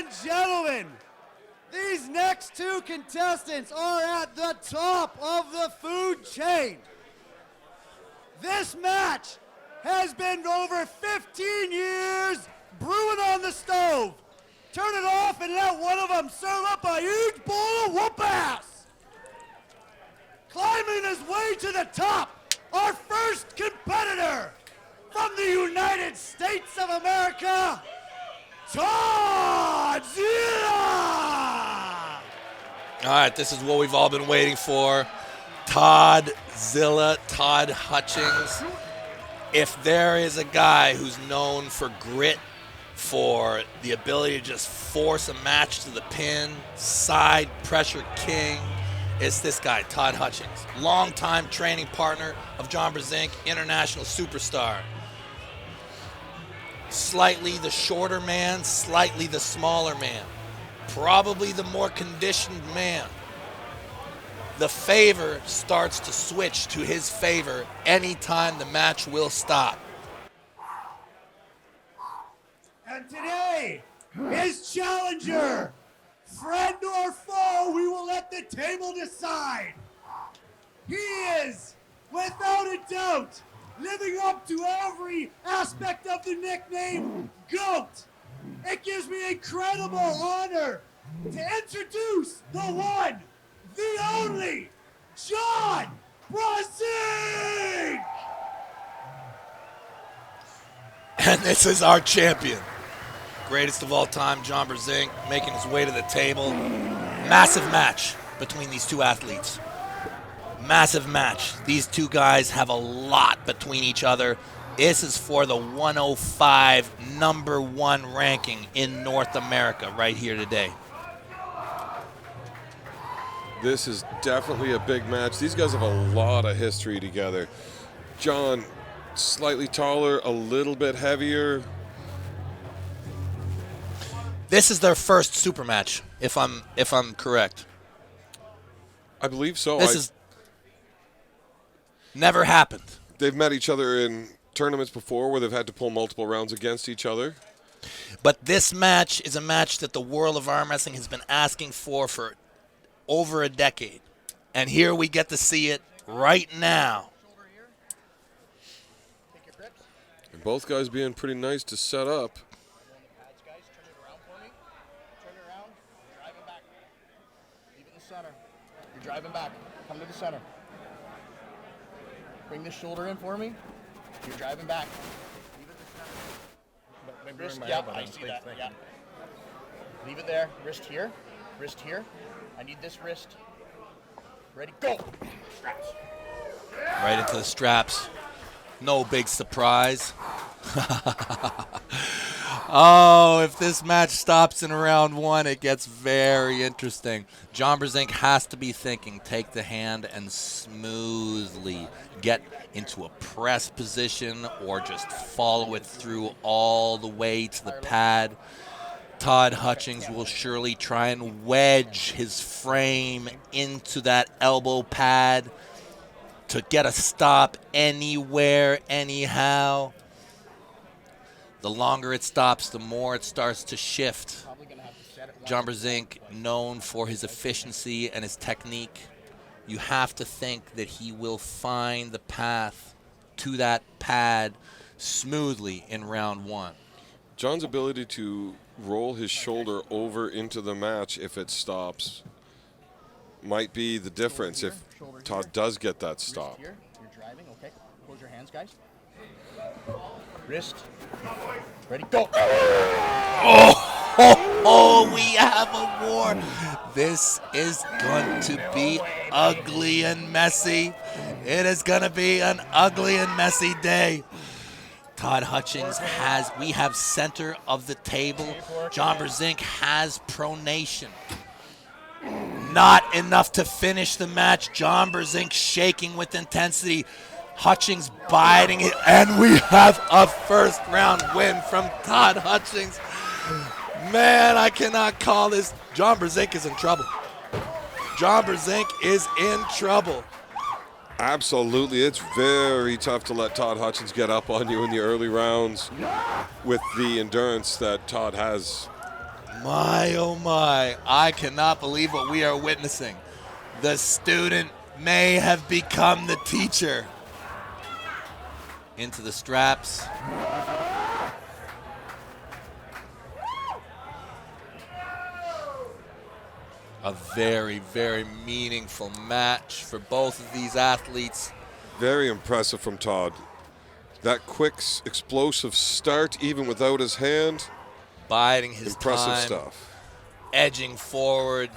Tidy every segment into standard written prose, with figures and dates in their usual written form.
and gentlemen, these next two contestants are at the top of the food chain. This match has been over 15 years brewing on the stove. Turn it off and let one of them serve up a huge bowl of whoop ass. Climbing his way to the top, our first competitor from the United States of America, Todd Zilla! All right, this is what we've all been waiting for. Todd Zilla, Todd Hutchings. If there is a guy who's known for grit, for the ability to just force a match to the pin, side pressure king, it's this guy, Todd Hutchings. Longtime training partner of John Brzenk, international superstar. Slightly the shorter man, slightly the smaller man. Probably the more conditioned man. The favor starts to switch to his favor anytime the match will stop. And today, his challenger, friend or foe, we will let the table decide. He is, without a doubt, living up to every aspect of the nickname GOAT. It gives me incredible honor to introduce the one, the only, John Brzenk! And this is our champion. Greatest of all time, John Brzenk, making his way to the table. Massive match between these two athletes. Massive match. These two guys have a lot between each other. This is for the 105 #1 ranking in North America right here today. This is definitely a big match. These guys have a lot of history together. John, slightly taller, a little bit heavier. This is their first super match, if I'm correct. I believe so. This is never happened. They've met each other in tournaments before where they've had to pull multiple rounds against each other. But this match is a match that the world of arm wrestling has been asking for over a decade. And here we get to see it right now. And both guys being pretty nice to set up. Guys, turn it around for me. Turn it around. Driving back. Leave it in the center. You're driving back. Come to the center. Bring this shoulder in for me. You're driving back. Leave it in the center. Wrist, yeah, I see that. Yeah. Leave it there. Wrist here. Wrist here. I need this wrist. Ready, go. Straps. Right into the straps. No big surprise. Oh, if this match stops in round 1, it gets very interesting. John Brzenk has to be thinking, take the hand and smoothly get into a press position or just follow it through all the way to the pad. Todd Hutchings will surely try and wedge his frame into that elbow pad to get a stop anywhere, anyhow. The longer it stops, the more it starts to shift. John Brzenk, known for his efficiency and his technique, you have to think that he will find the path to that pad smoothly in round 1. John's ability to roll his shoulder over into the match if it stops might be the difference if Todd does get that stop. You're driving, okay. Close your hands, guys. Wrist. Ready, go. Oh, we have a war. This is going to be ugly and messy. It is going to be an ugly and messy day. Todd Hutchings we have center of the table. John Brzenk has pronation. Not enough to finish the match. John Brzenk shaking with intensity. Hutchings biting it, and we have a first round win from Todd Hutchings. Man, I cannot call this. John Brzenk is in trouble. John Brzenk is in trouble. Absolutely. It's very tough to let Todd Hutchings get up on you in the early rounds with the endurance that Todd has. My, oh my, I cannot believe what we are witnessing. The student may have become the teacher. Into the straps. A very, very meaningful match for both of these athletes. Very impressive from Todd. That quick, explosive start, even without his hand. Biding his Impressive time. stuff. Edging forward.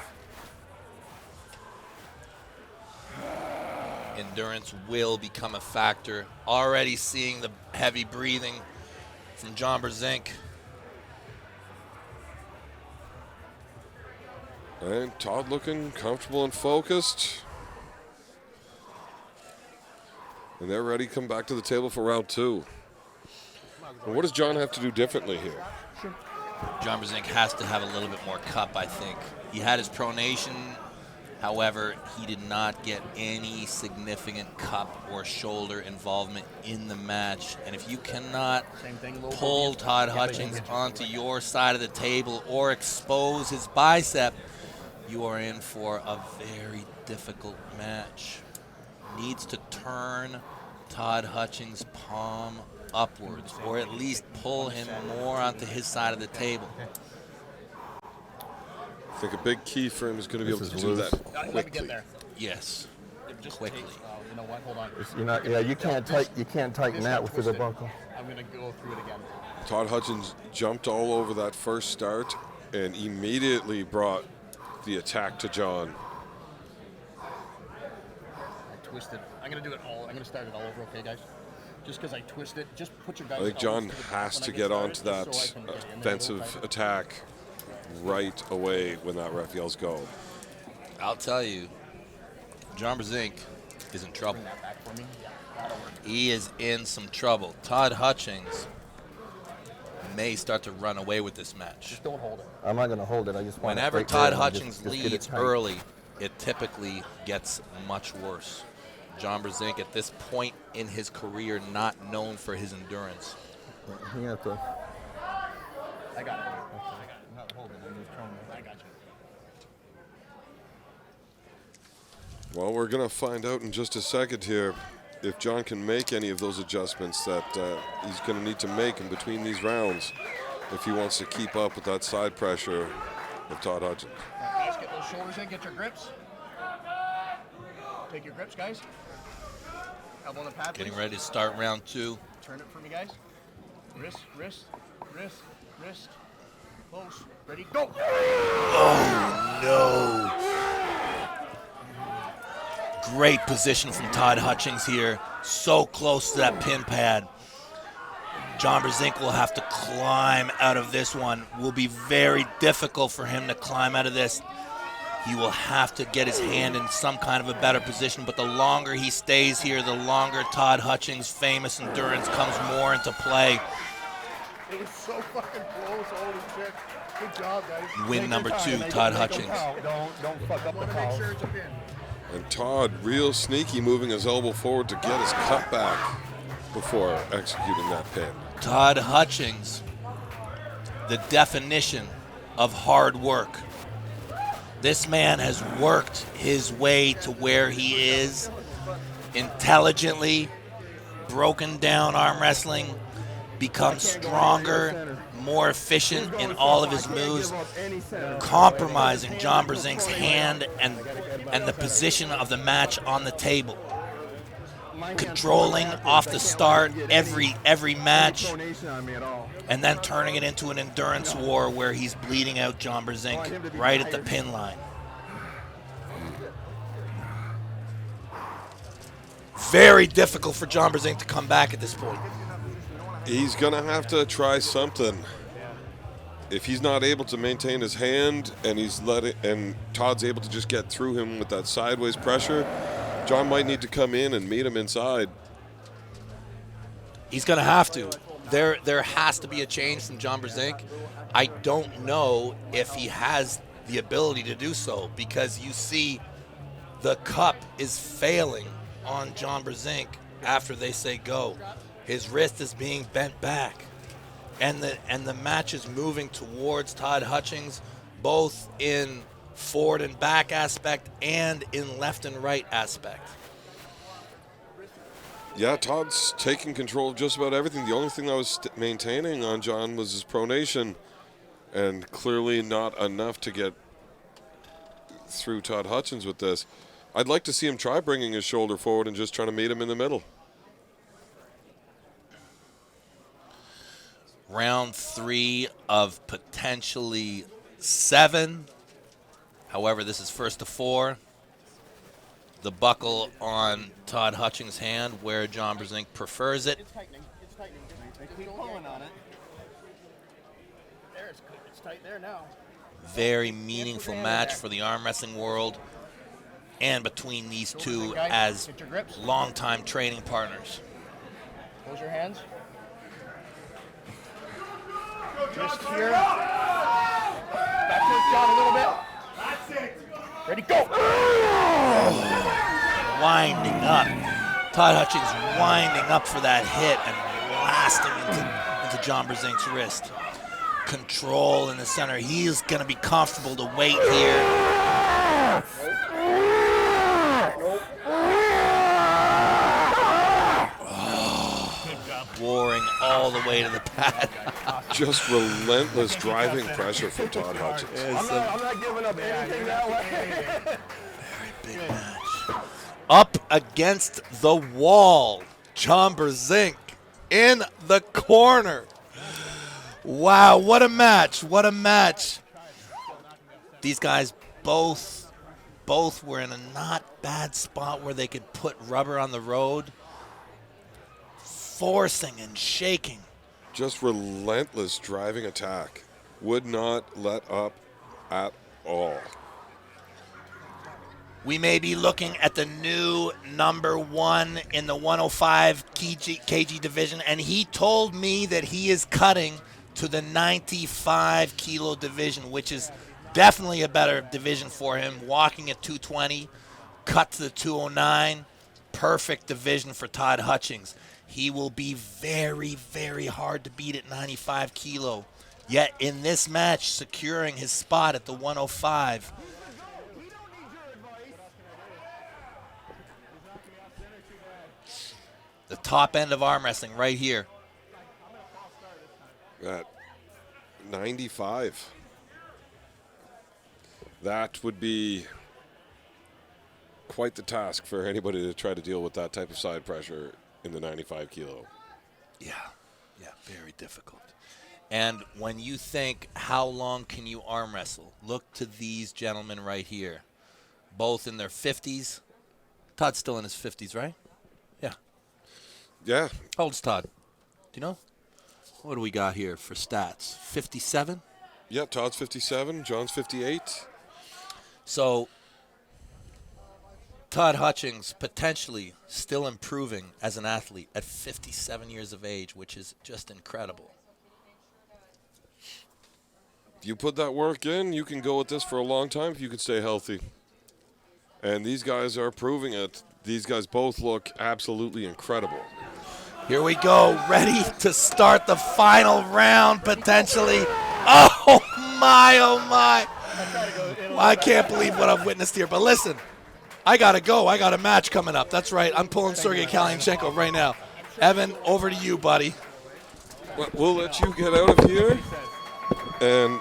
Endurance will become a factor. Already seeing the heavy breathing from John Brzenk. And Todd looking comfortable and focused. And they're ready to come back to the table for round 2. And what does John have to do differently here? John Brzenk has to have a little bit more cup, I think. He had his pronation. However, he did not get any significant cup or shoulder involvement in the match. And if you cannot pull Todd Hutchings onto your side of the table or expose his bicep, you are in for a very difficult match. Needs to turn Todd Hutchings' palm upwards, or at least pull him more onto his side of the table. I think a big key for him is going to be able to do that quickly. Yes, quickly. You know what? Hold on. You're not, yeah, you can't tighten that with the buckle. I'm going to go through it again. Todd Hutchings jumped all over that first start and immediately brought the attack to John. I twisted. I'm going to do it all. I'm going to start it all over, okay, guys? Just because I twisted. Just put your guys. I think John has to get onto that offensive attack right away when that ref yells go. I'll tell you, John Brzenk is in trouble. He is in some trouble. Todd Hutchings may start to run away with this match. Just don't hold it. I'm not going to hold it. I just want to. Whenever Todd Hutchings leads early, it typically gets much worse. John Brzenk, at this point in his career, not known for his endurance. You have to. I got it. I'm not holding it. I'm just trying to. I got you. Well, we're going to find out in just a second here if John can make any of those adjustments that he's going to need to make in between these rounds if he wants to keep up with that side pressure of Todd Hutchings. Guys, get those shoulders in. Get your grips. Take your grips, guys. Elbow on the pad, Getting please. ready to start round 2. Turn it for me, guys. Wrist, wrist, wrist, wrist. Close. Ready, go. No. Great position from Todd Hutchings here. So close to that pin pad. John Brzenk will have to climb out of this one. Will be very difficult for him to climb out of this. He will have to get his hand in some kind of a better position, but the longer he stays here, the longer Todd Hutchings' famous endurance comes more into play. It was so fucking close. Holy shit. Good job, guys. Win number 2, Todd Hutchings. Don't fuck up the Make power. sure it's a pin. And Todd, real sneaky, moving his elbow forward to get his cut back before executing that pin. Todd Hutchings, the definition of hard work. This man has worked his way to where he is intelligently, broken down arm wrestling, become stronger, more efficient in all of his moves, compromising John Brzenk's hand and the position of the match on the table. Controlling off the start every match, and then turning it into an endurance war where he's bleeding out John Brzenk right at the pin line. Very difficult for John Brzenk to come back at this point. He's going to have to try something. If he's not able to maintain his hand and Todd's able to just get through him with that sideways pressure, John might need to come in and meet him inside. He's going to have to. There has to be a change from John Brzenk. I don't know if he has the ability to do so, because you see the cup is failing on John Brzenk after they say go. His wrist is being bent back. And the match is moving towards Todd Hutchings, both in forward and back aspect and in left and right aspect. Yeah, Todd's taking control of just about everything. The only thing I was maintaining on John was his pronation, and clearly not enough to get through Todd Hutchings with this. I'd like to see him try bringing his shoulder forward and just trying to meet him in the middle. Round 3 of potentially 7. However, this is first to 4. The buckle on Todd Hutchings' hand where John Brzenk prefers it. It's tightening. It's tightening. They keep pulling on it. There, it's tight there now. Very meaningful match for the arm wrestling world and between these two as longtime training partners. Close your hands. Just here. Back to John a little bit. That's it. Ready, go! Winding up. Todd Hutchings winding up for that hit and blasting into John Brzenk's wrist. Control in the center. He's going to be comfortable to wait here. Roaring all the way to the pad. Just relentless driving pressure from Todd Hutchings. I'm not giving up anything that way. Very big match. Up against the wall, John Brzenk in the corner. Wow, what a match. What a match. These guys both were in a not bad spot where they could put rubber on the road. Forcing and shaking. Just relentless driving attack. Would not let up at all. We may be looking at the new number 1 in the 105 kg division, and he told me that he is cutting to the 95 kilo division, which is definitely a better division for him. Walking at 220, cut to the 209, perfect division for Todd Hutchings. He will be very, very hard to beat at 95 kilo. Yet in this match, securing his spot at the 105. The top end of arm wrestling right here. At 95. That would be quite the task for anybody to try to deal with that type of side pressure in the 95 kilo. Yeah, very difficult. And when you think, how long can you arm wrestle? Look to these gentlemen right here. Both in their 50s. Todd's still in his 50s, right? Yeah. Yeah. How old's Todd? Do you know? What do we got here for stats? 57? Yeah, Todd's 57, John's 58. So Todd Hutchings potentially still improving as an athlete at 57 years of age, which is just incredible. If you put that work in, you can go with this for a long time if you can stay healthy. And these guys are proving it. These guys both look absolutely incredible. Here we go, ready to start the final round potentially. Oh my, oh my. I can't believe what I've witnessed here. But listen, I got to go. I got a match coming up. That's right. I'm pulling Sergey Kalyanchenko right now. Evan, over to you, buddy. We'll let you get out of here. And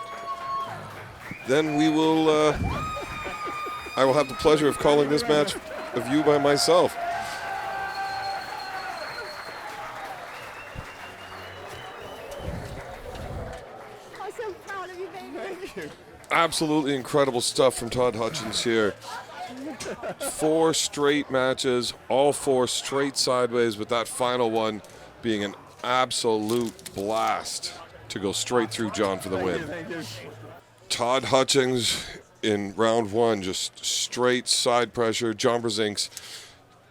then we will, I will have the pleasure of calling this match of you by myself. I'm so proud of you, baby. Thank you. Absolutely incredible stuff from Todd Hutchings here. 4 straight matches, all 4 straight sideways, with that final one being an absolute blast to go straight through John for the win. Thank you. Todd Hutchings in round 1, just straight side pressure. John Brzenk's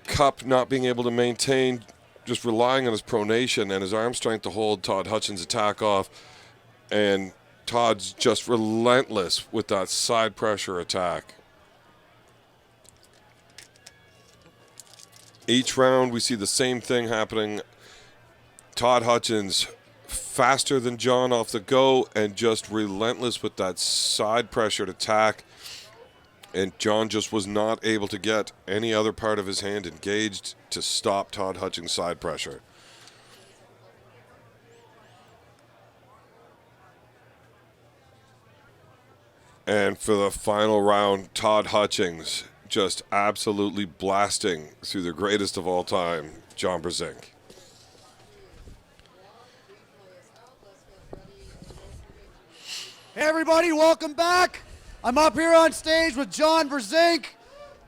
cup not being able to maintain, just relying on his pronation and his arm strength to hold Todd Hutchings' attack off. And Todd's just relentless with that side pressure attack. Each round we see the same thing happening. Todd Hutchings faster than John off the go and just relentless with that side pressured attack. And John just was not able to get any other part of his hand engaged to stop Todd Hutchings' side pressure. And for the final round, Todd Hutchings just absolutely blasting through the greatest of all time, John Brzenk. Hey everybody, welcome back. I'm up here on stage with John Brzenk.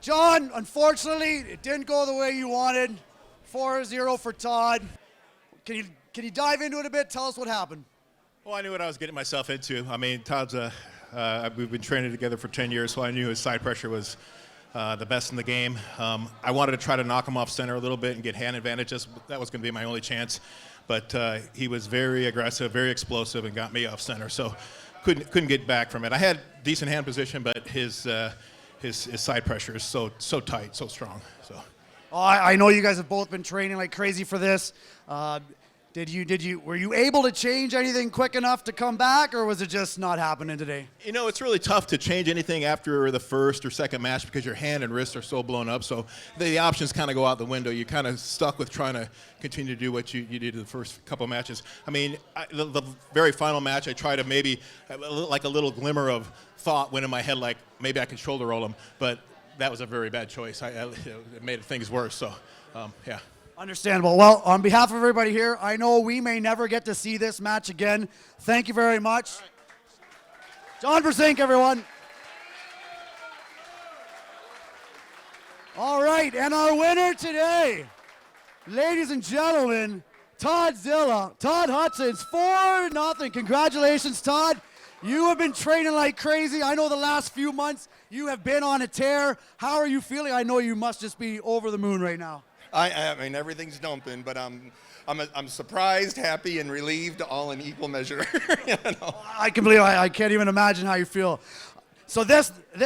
John, unfortunately, it didn't go the way you wanted. 4-0 for Todd. Can you dive into it a bit? Tell us what happened. Well, I knew what I was getting myself into. I mean, Todd's we've been training together for 10 years, so I knew his side pressure was the best in the game. I wanted to try to knock him off center a little bit and get hand advantages. That was going to be my only chance. But he was very aggressive, very explosive, and got me off center. So couldn't get back from it. I had decent hand position, but his side pressure is so tight, so strong. So. Oh, I know you guys have both been training like crazy for this. Were you able to change anything quick enough to come back, or was it just not happening today? You know, it's really tough to change anything after the first or second match because your hand and wrist are so blown up. So the options kind of go out the window. You're kind of stuck with trying to continue to do what you did in the first couple of matches. I mean, the very final match, I tried to maybe, like a little glimmer of thought went in my head, like maybe I can shoulder roll him, but that was a very bad choice. It made things worse. So, yeah. Understandable. Well, on behalf of everybody here, I know we may never get to see this match again. Thank you very much. John Brzenk, everyone. All right, and our winner today, ladies and gentlemen, Todd Hutchings, 4-0. Congratulations, Todd. You have been training like crazy. I know the last few months you have been on a tear. How are you feeling? I know you must just be over the moon right now. I mean, everything's dumping, but I'm surprised, happy, and relieved, all in equal measure. You know? I can believe I can't even imagine how you feel. So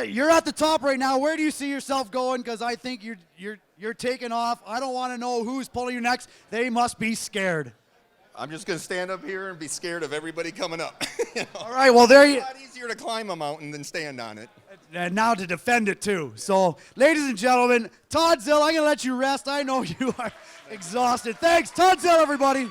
you're at the top right now. Where do you see yourself going? Because I think you're taking off. I don't want to know who's pulling you next. They must be scared. I'm just going to stand up here and be scared of everybody coming up. You know? All right. Well, there you. It's a lot easier to climb a mountain than stand on it. And now to defend it, too. So, ladies and gentlemen, Todd Zill, I'm going to let you rest. I know you are exhausted. Thanks, Todd Zill, everybody.